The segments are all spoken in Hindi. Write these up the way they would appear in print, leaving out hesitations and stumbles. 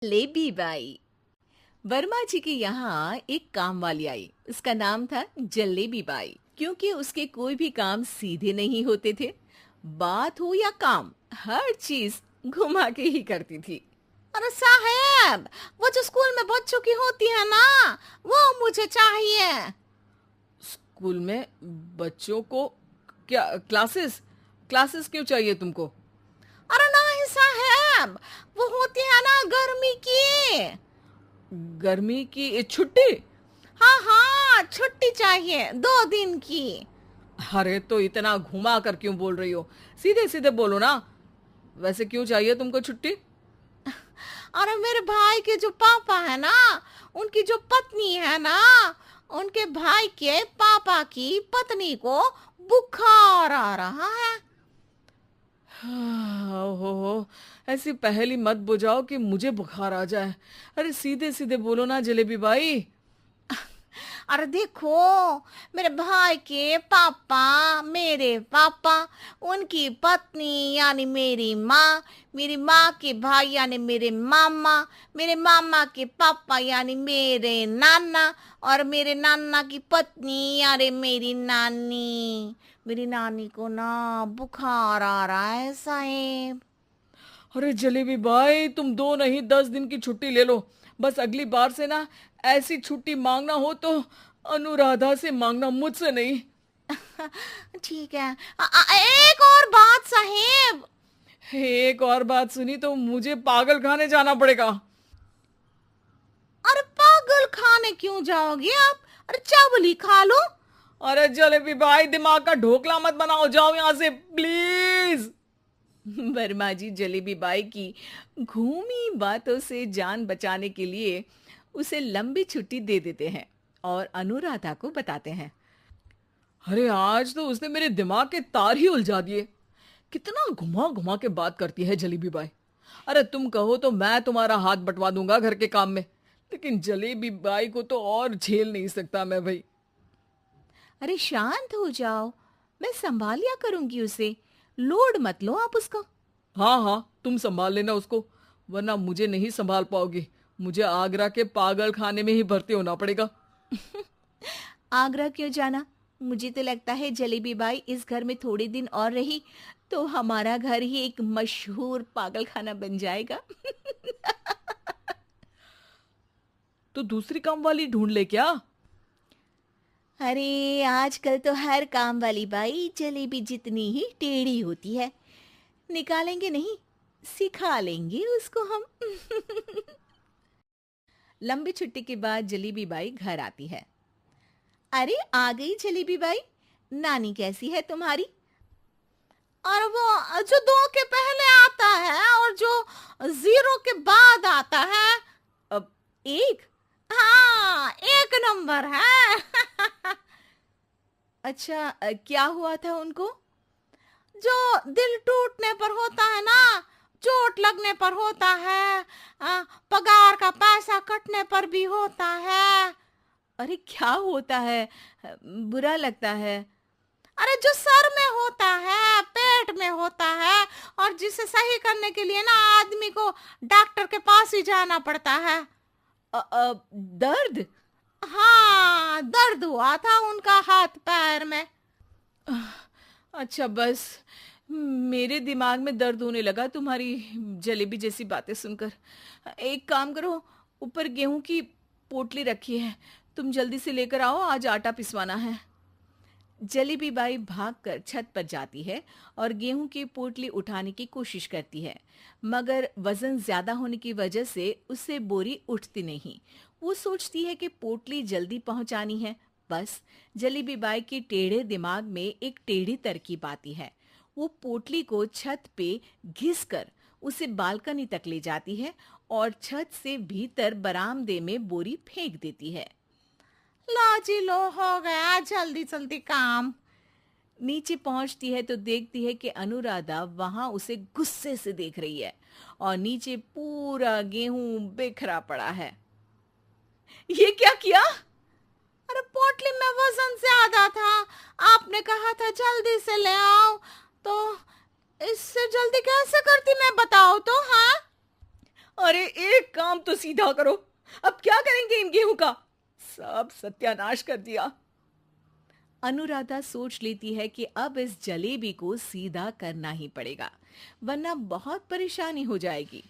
लेबी बाई। वर्मा जी के यहाँ एक काम वाली आई। उसका नाम था जलेबी बाई, क्योंकि उसके कोई भी काम सीधे नहीं होते थे। बात हो या काम, हर चीज घुमा के ही करती थी। अरे साहब, वो जो स्कूल में बच्चों की होती है ना, वो मुझे चाहिए। स्कूल में बच्चों को क्या क्लासेस क्लासेस क्यों चाहिए तुमको? अरे नहीं साहब, वो होती है ना गर्मी की। गर्मी की छुट्टी? हाँ हाँ, छुट्टी चाहिए 2 दिन की। अरे तो इतना घुमा कर क्यों बोल रही हो? सीधे सीधे बोलो ना। वैसे क्यों चाहिए तुमको छुट्टी? अरे मेरे भाई के जो पापा है ना, उनकी जो पत्नी है ना, उनके भाई के पापा की पत्नी को बुखार आ रहा है। ओहो, ऐसी पहेली मत बुझाओ कि मुझे बुखार आ जाए। अरे सीधे सीधे बोलो ना जलेबी बाई। अरे देखो, मेरे भाई के पापा, मेरे पापा, उनकी पत्नी यानी मेरी माँ के भाई यानी मेरे मामा के पापा यानी मेरे नाना, और मेरे नाना की पत्नी यानी मेरी नानी को ना बुखार आ रहा है साहेब। अरे जलेबी भाई, तुम 2 नहीं 10 दिन की छुट्टी ले लो। बस अगली बार से ना ऐसी छुट्टी मांगना हो तो अनुराधा से मांगना, मुझसे नहीं। ठीक है। एक और बात साहेब। एक और बात सुनी तो मुझे पागल खाने जाना पड़ेगा। अरे पागल खाने क्यों जाओगे आप? अरे चावल ही खा लो। अरे जलेबी भाई, दिमाग का ढोकला मत बनाओ, जाओ यहाँ से प्लीज। वर्मा जी जलेबी बाई की घूमी बातों से जान बचाने के लिए उसे लंबी छुट्टी दे देते हैं और अनुराधा को बताते हैं। अरे आज तो उसने मेरे दिमाग के तार ही उलझा दिए। कितना घुमा घुमा के बात करती है जलेबी बाई। अरे तुम कहो तो मैं तुम्हारा हाथ बंटवा दूंगा घर के काम में, लेकिन जलेबी बाई को तो और झेल नहीं सकता मैं भाई। अरे शांत हो जाओ, मैं संभाल लिया करूंगी उसे। लोड मत लो आप उसका। हाँ हाँ, तुम संभाल लेना उसको, वरना मुझे नहीं संभाल पाओगी। मुझे आगरा के पागल खाने में ही भर्ती होना पड़ेगा। आगरा क्यों जाना? मुझे तो लगता है जलेबी बाई इस घर में थोड़े दिन और रही तो हमारा घर ही एक मशहूर पागल खाना बन जाएगा। तो दूसरी काम वाली ढूंढ ले क्या? अरे आजकल तो हर काम वाली बाई जलेबी जितनी ही टेढ़ी होती है। निकालेंगे नहीं, सिखा लेंगे उसको हम। लंबी छुट्टी के बाद जलेबी बाई घर आती है। अरे आ गई जलेबी बाई, नानी कैसी है तुम्हारी? और वो जो 2 के पहले आता है और जो 0 के बाद आता है। अब एक। हाँ, 1 नंबर है। अच्छा, क्या हुआ था उनको? जो दिल टूटने पर होता है ना, चोट लगने पर होता है, पगार का पैसा कटने पर भी होता है। अरे क्या होता है? बुरा लगता है। अरे जो सर में होता है, पेट में होता है, और जिसे सही करने के लिए ना आदमी को डॉक्टर के पास ही जाना पड़ता है। दर्द? हाँ, दर्द हुआ था उनका हाथ पैर में। अच्छा बस, मेरे दिमाग में दर्द होने लगा तुम्हारी जलेबी जैसी बातें सुनकर। एक काम करो, ऊपर गेहूं की पोटली रखी है, तुम जल्दी से लेकर आओ, आज आटा पिसवाना है। जलेबी बाई भागकर छत पर जाती है और गेहूं की पोटली उठाने की कोशिश करती है, मगर वजन ज्यादा होने की वजह से उससे बोरी उठती नहीं। वो सोचती है कि पोटली जल्दी पहुंचानी है। बस जलेबी बाई के टेढ़े दिमाग में एक टेढ़ी तरकीब आती है। वो पोटली को छत पे घिसकर उसे बालकनी तक ले जाती है और छत से भीतर बरामदे में बोरी फेंक देती है। लो जी लो, हो गया जल्दी जल्दी काम। नीचे पहुंचती है तो देखती है कि अनुराधा वहां उसे गुस्से से देख रही है और नीचे पूरा गेहूं बिखरा पड़ा है। ये क्या किया? अरे पोटली में वजन ज्यादा था, आपने कहा था जल्दी से ले आओ, तो इससे जल्दी कैसे करती मैं बताओ तो। हाँ, अरे एक काम तो सीधा करो, अब क्या करेंगे इन गेहूं का? सब सत्यानाश कर दिया। अनुराधा सोच लेती है कि अब इस जलेबी को सीधा करना ही पड़ेगा, वरना बहुत परेशानी हो जाएगी।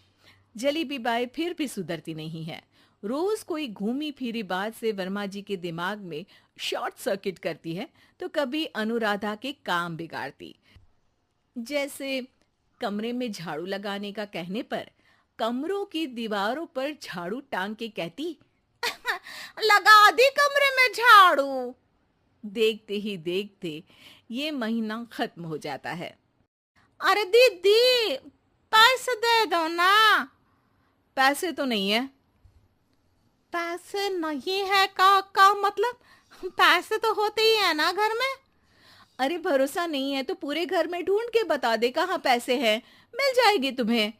जलेबी बाई फिर भी सुधरती नहीं है। रोज कोई घूमी फिरी बात से वर्मा जी के दिमाग में शॉर्ट सर्किट करती है, तो कभी अनुराधा के काम बिगाड़ती। जैसे कमरे में झाड़ू लगाने का कहने पर कमरों की दीवारों पर झाड़ू टांग के कहती, लगा दी कमरे में झाड़ू। देखते ही देखते ये महीना खत्म हो जाता है। अरे दीदी, पैसे दे दो ना। पैसे तो नहीं है। पैसे नहीं है का मतलब? पैसे तो होते ही है ना घर में। अरे भरोसा नहीं है तो पूरे घर में ढूंढ के बता दे कहाँ पैसे हैं, मिल जाएगी तुम्हें।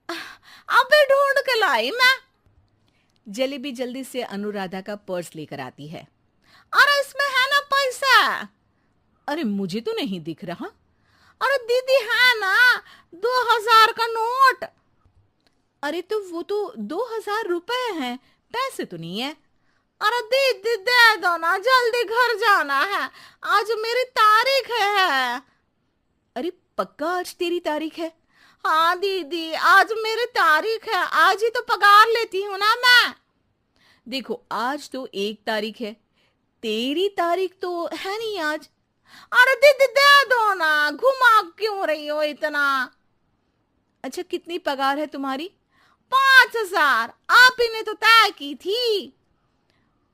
अबे ढूंढ के लाई मैं। जलेबी जल्दी से अनुराधा का पर्स लेकर आती है। अरे इसमें है ना पैसा। अरे मुझे तो नहीं दिख रहा। अरे दीदी है ना, 2000 का नोट। अरे तो वो तो 2000 रुपए हैं, पैसे तो नहीं है। अरे दीदी दे दो ना, जल्दी घर जाना है, आज मेरी तारीख है। अरे पक्का आज तेरी तारीख है? हाँ दीदी, आज मेरी तारीख है, आज ही तो पगार लेती हूँ ना मैं। देखो आज तो 1 तारीख है, तेरी तारीख तो है नहीं आज। अरे दीदी दे दो ना, घुमा क्यों रही हो इतना? अच्छा कितनी पगार है तुम्हारी? 5000, आप ही ने तो तय की थी।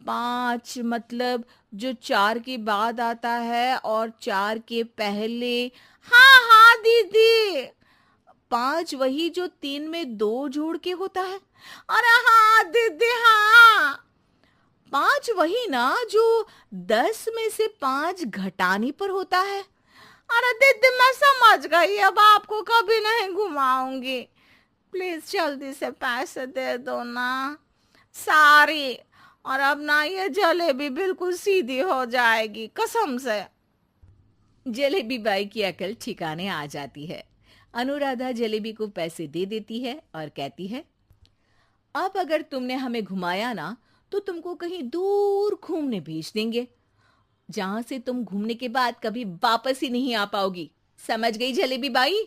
5 मतलब जो 4 के बाद आता है और 4 के पहले। हाँ हाँ दीदी। 5 वही जो 3 में 2 जोड़ के होता है। अरे हाँ दीदी हाँ। 5 वही ना जो 10 में से 5 घटाने पर होता है। अरे दीदी मैं समझ गई, अब आपको कभी नहीं घुमाऊंगी। प्लीज जल्दी से पैसे दे दो ना, सारी। और अब ना ये जलेबी बिल्कुल सीधी हो जाएगी कसम से। जलेबी बाई की अकल ठिकाने आ जाती है। अनुराधा जलेबी को पैसे दे देती है और कहती है, अब अगर तुमने हमें घुमाया ना तो तुमको कहीं दूर घूमने भेज देंगे, जहां से तुम घूमने के बाद कभी वापस ही नहीं आ पाओगी। समझ गई जलेबी बाई?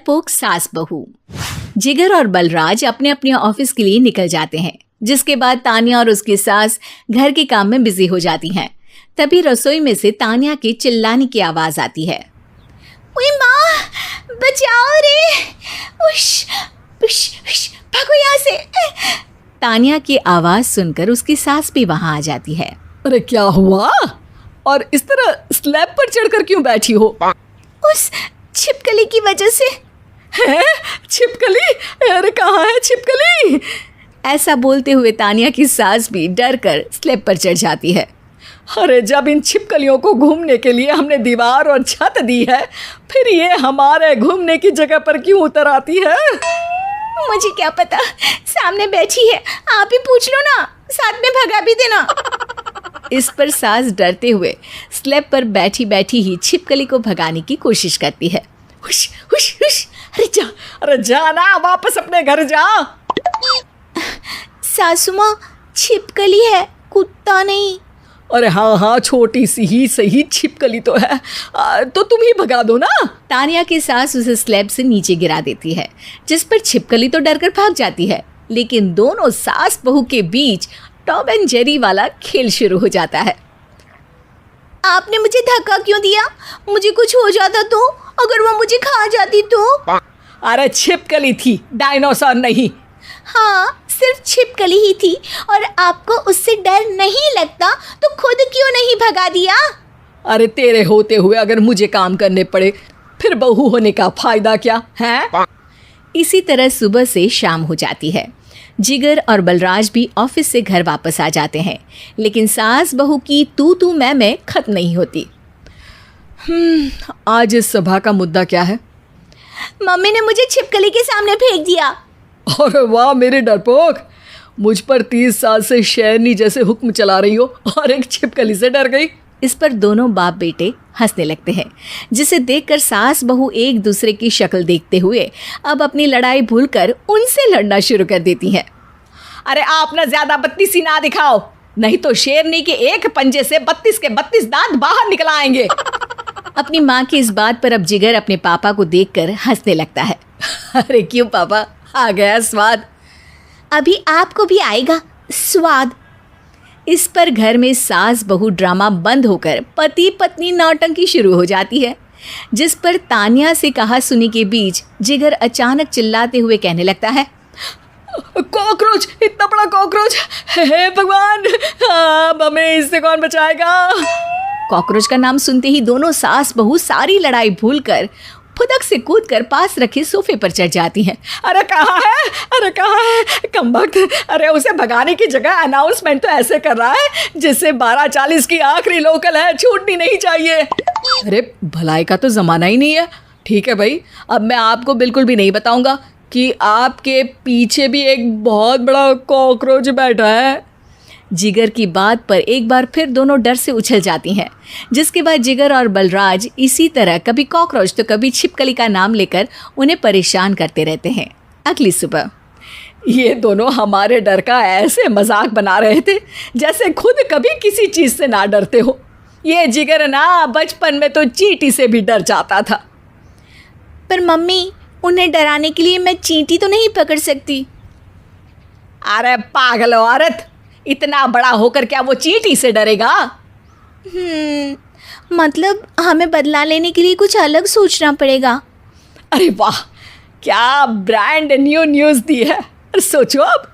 पोक सास बहू। जिगर और बलराज अपने अपने ऑफिस के लिए निकल जाते हैं, जिसके बाद तानिया और उसकी सास घर के काम में बिजी हो जाती हैं। तभी रसोई में से तानिया के चिल्लाने की आवाज आती है। ओए माँ, बचाओ रे। उश, उश, उश, भागो यहाँ से। तानिया की आवाज सुनकर उसकी सास भी वहां आ जाती है। अरे क्या हुआ? और इस तरह स्लैब पर चढ़कर क्यों बैठी हो? उस छिपकली की वजह से। है? छिपकली? अरे कहाँ है छिपकली? ऐसा बोलते हुए तानिया की सास भी डर कर स्लैब पर चढ़ जाती है। अरे जब इन छिपकलियों को घूमने के लिए हमने दीवार और छत दी है, फिर ये हमारे घूमने की जगह पर क्यों उतर आती है? मुझे क्या पता, सामने बैठी है, आप ही पूछ लो ना, साथ में भगा भी देना। इस पर सास डरते हुए स्लैब पर बैठी बैठी ही छिपकली को भगाने की कोशिश करती है। हुश, हुश, हुश। अरे जा ना, वापस अपने घर जा। सासू माँ, छिपकली है, कुत्ता नहीं। अरे हाँ, छोटी सी ही सही छिपकली तो है, तो तुम ही भगा दो ना। तानिया की सास उसे स्लैब से नीचे गिरा देती है, जिस पर छिपकली तो डरकर भाग जाती है, लेकिन दोनों सास बहू के बीच टॉम एंड जेरी वाला खेल शुरू हो जाता है। आपने मुझे धक्का क्यों दिया? मुझे कुछ हो जाता तो? अगर वो मुझे खा जाती तो? अरे छिपकली थी, डायनासोर नहीं। हाँ, सिर्फ छिपकली ही थी, और आपको उससे डर नहीं लगता तो खुद क्यों नहीं भगा दिया? अरे तेरे होते हुए अगर मुझे काम करने पड़े, फिर बहू होने का फायदा क्या है? इसी तरह सुबह से शाम हो जाती है। जिगर और बलराज भी ऑफिस से घर वापस आ जाते हैं, लेकिन सास बहू की तू मैं खत्म नहीं होती। आज इस सभा का मुद्दा क्या है? मम्मी ने मुझे छिपकली के सामने फेंक दिया। अरे वाह मेरे डरपोक, मुझ पर 30 साल से शेरनी जैसे हुक्म चला रही हो और एक छिपकली से डर गई। इस पर दोनों बाप बेटे हंसने लगते हैं, जिसे देखकर सास बहू एक दूसरे की शक्ल देखते हुए अब अपनी लड़ाई भूलकर उनसे लड़ना शुरू कर देती हैं। अरे आप ना ज्यादा बत्तीसी ना दिखाओ, नहीं तो शेरनी के एक पंजे से 32 के 32 दांत बाहर निकल आएंगे। अपनी माँ की इस बात पर अब जिगर अपने पापा को देखकर हंसने लगता है। अरे क्यों पापा, आ गया स्वाद? अभी आपको भी आएगा स्वाद। इस पर घर में सास बहू ड्रामा बंद होकर पति पत्नी नौटंकी शुरू हो जाती है, जिस पर तानिया से कहा सुनी के बीच जिगर अचानक चिल्लाते हुए कहने लगता है, कॉकरोच, इतना बड़ा कॉकरोच, हे भगवान, अब हमें इससे कौन बचाएगा? कॉकरोच का नाम सुनते ही दोनों सास बहू सारी लड़ाई भूलकर फुदक से कूदकर पास रखे सोफे पर चढ़ जाती हैं। अरे कहाँ है, अरे कहाँ है कमबख्त? अरे उसे भगाने की जगह अनाउंसमेंट तो ऐसे कर रहा है जिससे 12:40 की आखिरी लोकल है, छूटनी नहीं चाहिए। अरे भलाई का तो ज़माना ही नहीं है। ठीक है भाई, अब मैं आपको बिल्कुल भी नहीं बताऊंगा कि आपके पीछे भी एक बहुत बड़ा कॉकरोच बैठा है। जिगर की बात पर एक बार फिर दोनों डर से उछल जाती हैं, जिसके बाद जिगर और बलराज इसी तरह कभी कॉकरोच तो कभी छिपकली का नाम लेकर उन्हें परेशान करते रहते हैं। अगली सुबह ये दोनों हमारे डर का ऐसे मजाक बना रहे थे जैसे खुद कभी किसी चीज़ से ना डरते हो। ये जिगर ना बचपन में तो चींटी से भी डर जाता था। पर मम्मी, उन्हें डराने के लिए मैं चींटी तो नहीं पकड़ सकती। अरे पागल औरत, इतना बड़ा होकर क्या वो चींटी से डरेगा? मतलब हमें बदला लेने के लिए कुछ अलग सोचना पड़ेगा। अरे वाह, क्या ब्रांड न्यू न्यूज़ दी है। सोचो अब।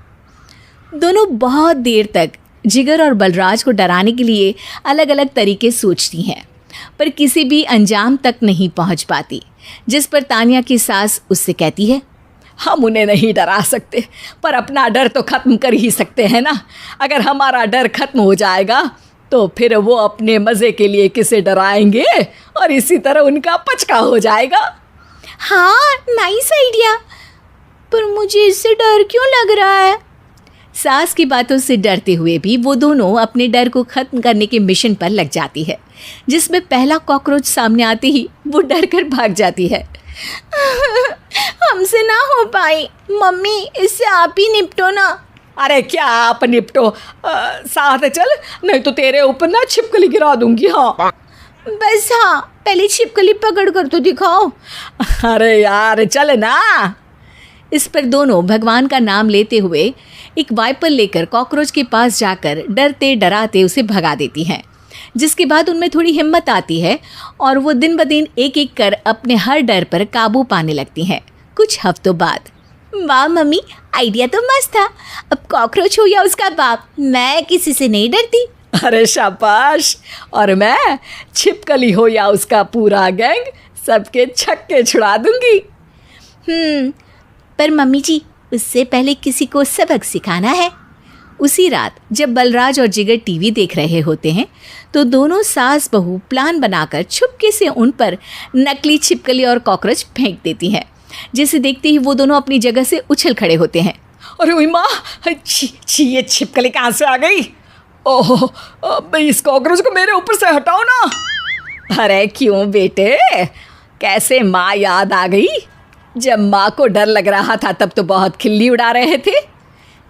दोनों बहुत देर तक जिगर और बलराज को डराने के लिए अलग अलग तरीके सोचती हैं, पर किसी भी अंजाम तक नहीं पहुंच पाती, जिस पर तानिया की सास उससे कहती है, हम उन्हें नहीं डरा सकते, पर अपना डर तो ख़त्म कर ही सकते हैं ना। अगर हमारा डर ख़त्म हो जाएगा तो फिर वो अपने मज़े के लिए किसे डराएंगे और इसी तरह उनका पचका हो जाएगा। हाँ, नाइस आइडिया, पर मुझे इससे डर क्यों लग रहा है? सास की बातों से डरते हुए भी वो दोनों अपने डर को ख़त्म करने के मिशन पर लग जाती है, जिसमें पहला कॉकरोच सामने आते ही वो डर कर भाग जाती है। हमसे ना हो पाई मम्मी, इससे आप ही निपटो ना। अरे क्या आप निपटो, साथ चल, नहीं तो तेरे ऊपर ना छिपकली गिरा दूंगी। हाँ बस, हाँ, पहले छिपकली पकड़ कर तो दिखाओ। अरे यार चल ना। इस पर दोनों भगवान का नाम लेते हुए एक वाइपर लेकर कॉकरोच के पास जाकर डरते डराते उसे भगा देती हैं, जिसके बाद उनमें थोड़ी हिम्मत आती है और वो दिन ब दिन एक एक कर अपने हर डर पर काबू पाने लगती हैं। कुछ हफ्तों बाद, वाह मम्मी, आइडिया तो मस्त था। अब कॉकरोच हो या उसका बाप, मैं किसी से नहीं डरती। अरे शाबाश। और मैं छिपकली हो या उसका पूरा गैंग, सबके छक्के छुड़ा दूंगी। पर मम्मी जी, उससे पहले किसी को सबक सिखाना है। उसी रात जब बलराज और जिगर टीवी देख रहे होते हैं तो दोनों सास बहू प्लान बनाकर छुपके से उन पर नकली छिपकली और कॉकरोच फेंक देती हैं, जिसे देखते ही वो दोनों अपनी जगह से उछल खड़े होते हैं। अरे ओए माँ, छी, ये छिपकली कहाँ से आ गई? ओह, इस कॉकरोच को मेरे ऊपर से हटाओ ना। अरे क्यों बेटे, कैसे माँ याद आ गई? जब माँ को डर लग रहा था तब तो बहुत खिल्ली उड़ा रहे थे।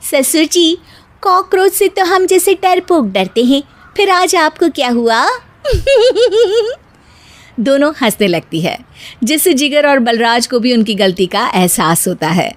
ससुर जी, कॉकरोच से तो हम जैसे डरपोक डरते हैं, फिर आज आपको क्या हुआ? दोनों हंसने लगती है, जिससे जिगर और बलराज को भी उनकी गलती का एहसास होता है।